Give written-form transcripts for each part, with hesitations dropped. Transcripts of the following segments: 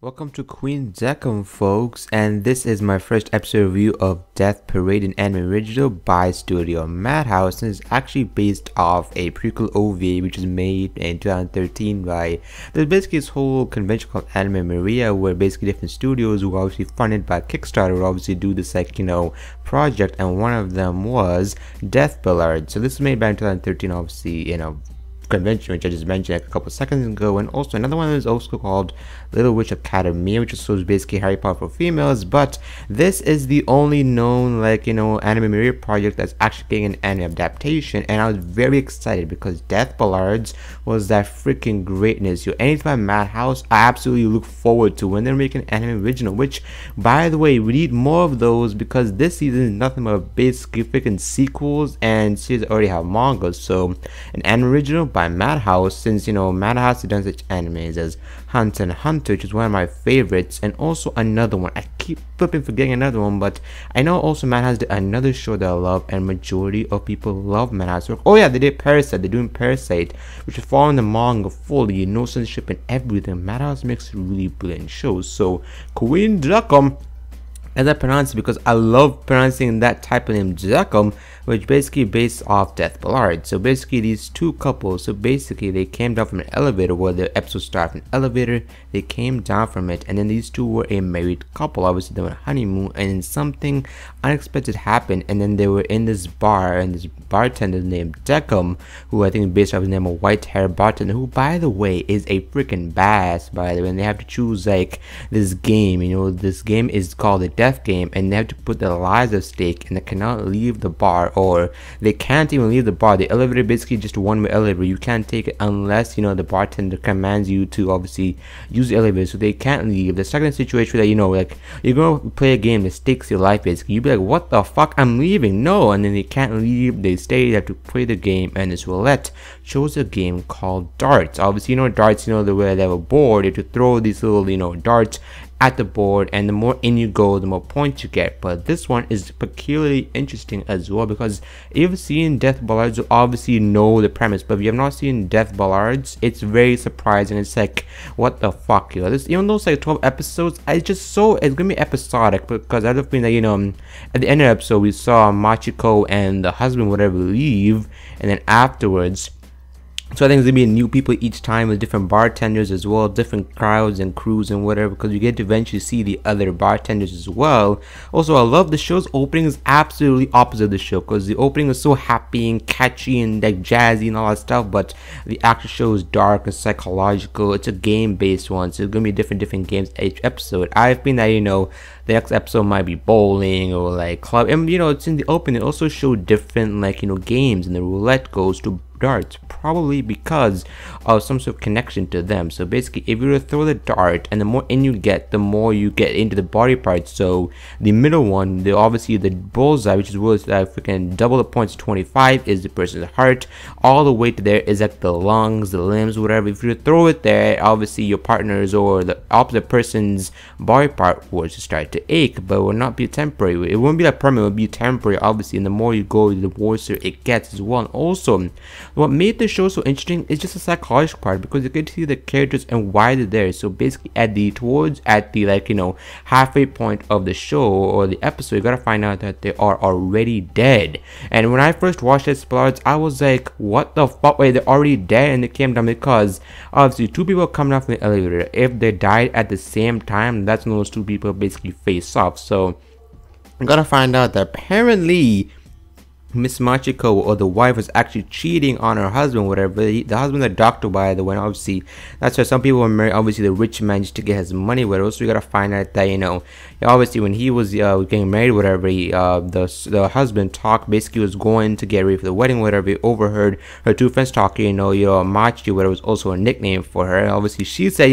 Welcome to Queen Deckham, folks, and this is my first episode review of Death Parade, an anime original by Studio Madhouse, and it's actually based off a prequel OVA which was made in 2013 by there's basically this whole convention called Anime Maria, where basically different studios who are obviously funded by Kickstarter would obviously do this project, and one of them was Death Billiards. So this was made back in 2013, obviously, convention, which I just mentioned like a couple seconds ago, and also another one is also called Little Witch Academy, which is basically Harry Potter for females. But this is the only known anime Maria project that's actually getting an anime adaptation, and I was very excited because Death Billiards was that freaking greatness. Anytime Madhouse, I absolutely look forward to when they're making an anime original, which by the way, we need more of those because this season is nothing but basically freaking sequels, and series already have manga. So an anime original by Madhouse, since Madhouse has done such animes as Hunter x Hunter, which is one of my favorites, and also another one, I keep forgetting another one, but I know also Madhouse did another show that I love, and majority of people love Madhouse work. Oh yeah, they did Parasite. They're doing Parasite, which is following the manga fully, no censorship and everything. Madhouse makes really brilliant shows. So Queen Deckham, as I pronounce it, because I love pronouncing that type of name, Deckham, which basically based off Death Billiards. So basically these two couples, so basically they came down from an elevator, where the episode started from an elevator, they came down from it, and then these two were a married couple. Obviously they were on a honeymoon, and then something unexpected happened, and then they were in this bar, and this bartender named Deckham, who I think is based off his name, a white hair bartender, who by the way is a freaking badass, by the way. And they have to choose this game, this game is called the death game, and they have to put their lives at stake, and they cannot leave the bar, or they can't even leave the bar. The elevator basically just a one-way elevator. You can't take it unless the bartender commands you to obviously use the elevator, so they can't leave. The second situation that you're gonna play a game that stakes your life, basically you'd be like, what the fuck, I'm leaving, no, and then they can't leave, they stay, they have to play the game. And this roulette chose a game called darts. Obviously darts, the way they have a board, you have to throw these little darts at the board, and the more in you go, the more points you get. But this one is peculiarly interesting as well, because if you've seen Death Billiards, you obviously know the premise, but if you have not seen Death Billiards, it's very surprising. It's like, what the fuck, this, even though it's 12 episodes, it's gonna be episodic, because I have a feeling that at the end of the episode we saw Machiko and the husband whatever leave, and then afterwards, so I think there's gonna be new people each time with different bartenders as well, different crowds and crews and whatever, because you get to eventually see the other bartenders as well. Also, I love the show's opening is absolutely opposite of the show, because the opening is so happy and catchy and jazzy and all that stuff, but the actual show is dark and psychological. It's a game based one, so it's gonna be different games each episode. I've been that the next episode might be bowling or club, and it's in the opening. It also showed different games, and the roulette goes to darts, probably because of some sort of connection to them. So basically, if you were to throw the dart, and the more in you get, the more you get into the body parts. So the middle one, obviously the bullseye, which is worth freaking double the points, 25, is the person's heart. All the way to there is the lungs, the limbs, whatever. If you throw it there, obviously your partner's or the opposite person's body part will start to ache, but it will not be temporary. It won't be permanent, it will be temporary, obviously. And the more you go, the worse it gets as well. And also, what made the show so interesting is just the psychological part, because you get to see the characters and why they're there. So basically at the halfway point of the show or the episode, you gotta find out that they are already dead. And when I first watched this Billiards, I was like, what the fuck, wait, they're already dead? And they came down because obviously two people come down from the elevator. If they died at the same time, that's when those two people basically face off. So you gotta find out that apparently Miss Machiko, or the wife, was actually cheating on her husband, whatever. The husband's a doctor, by the way. Obviously, that's why some people are married. Obviously, the rich man just to get his money, whatever. So you gotta find out that obviously when he was getting married, whatever, the husband talked. Basically, was going to get ready for the wedding, whatever. He overheard her two friends talking. Machi, whatever, was also a nickname for her. Obviously, she said,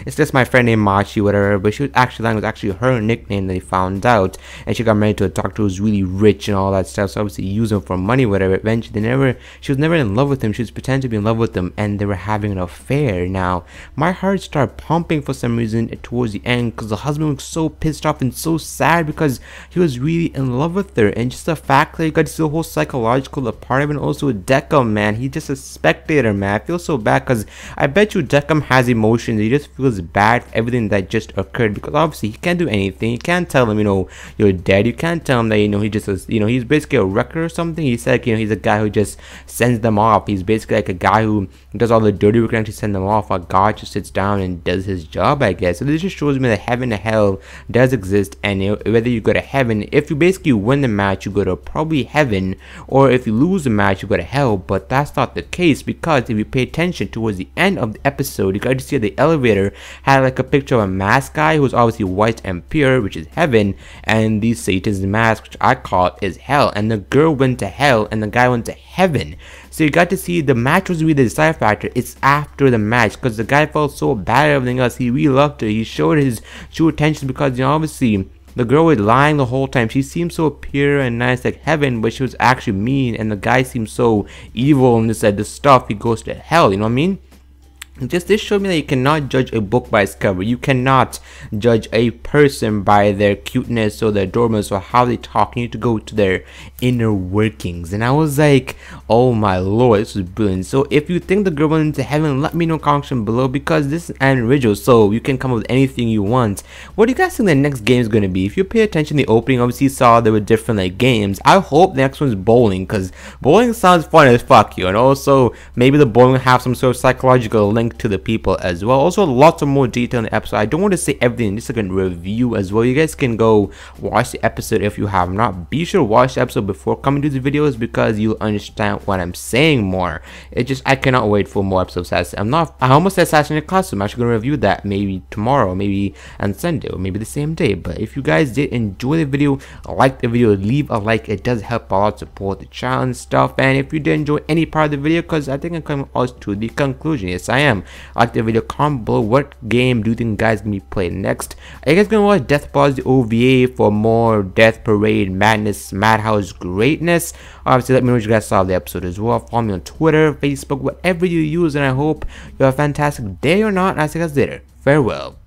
it's just my friend named Machi, whatever. But she was actually her nickname that he found out, and she got married to a doctor who's really rich and all that stuff. So obviously, used use him for money, whatever. Eventually, she was never in love with him. She was pretending to be in love with him, and they were having an affair. Now, my heart started pumping for some reason towards the end, because the husband was so pissed off and so sad because he was really in love with her. And just the fact that you got to see the whole psychological part of it, and also with Deckham, man, he's just a spectator, man. I feel so bad because I bet you Deckham has emotions. He just feels bad for everything that just occurred, because obviously he can't do anything. You can't tell him, you're dead. You can't tell him that, he just is, he's basically a wrecker or something. He said, he's a guy who just sends them off. He's basically like a guy who does all the dirty work and actually send them off. A God just sits down and does his job, I guess. So this just shows me that heaven and hell does exist, and whether you go to heaven, if you basically win the match, you go to probably heaven, or if you lose the match, you go to hell. But that's not the case, because if you pay attention towards the end of the episode, you got to see the elevator had like a picture of a masked guy who's obviously white and pure, which is heaven, and the Satan's mask, which I call it, is hell. And the girl went to hell and the guy went to heaven. So you got to see the match was really the decisive factor. It's after the match, because the guy felt so bad at everything else. He really loved her. He showed his true attention, because obviously the girl was lying the whole time. She seemed so pure and nice like heaven, but she was actually mean, and the guy seemed so evil and this stuff. He goes to hell, you know what I mean? This showed me that you cannot judge a book by its cover. You cannot judge a person by their cuteness or their adorables or how they talk. You need to go to their inner workings. And I was like, oh my lord, this was brilliant. So if you think the girl went into heaven, let me know in the comment section below, because this is an original, so you can come up with anything you want. What do you guys think the next game is going to be? If you pay attention to the opening, obviously you saw there were different like games. I hope the next one's bowling, because bowling sounds fun as fuck, and also maybe the bowling will have some sort of psychological link to the people as well. Also lots of more detail in the episode. I don't want to say everything, just like a review as well. You guys can go watch the episode if you have not. Be sure to watch the episode before coming to the videos, because you'll understand what I'm saying more. I cannot wait for more episodes. I almost said Assassin's Class. I'm actually going to review that maybe tomorrow, maybe on Sunday, or maybe the same day. But if you guys did enjoy the video, like the video, leave a like. It does help a lot, support the channel and stuff. And if you did enjoy any part of the video, because I think I'm coming also to the conclusion. Yes, I am. Like the video, comment below what game do you think guys gonna be playing next. Are you guys gonna watch Death Pause the OVA for more Death Parade madness, madhouse greatness? Obviously let me know what you guys saw of the episode as well. Follow me on Twitter, Facebook, whatever you use, and I hope you have a fantastic day or not. I'll see you guys later. Farewell.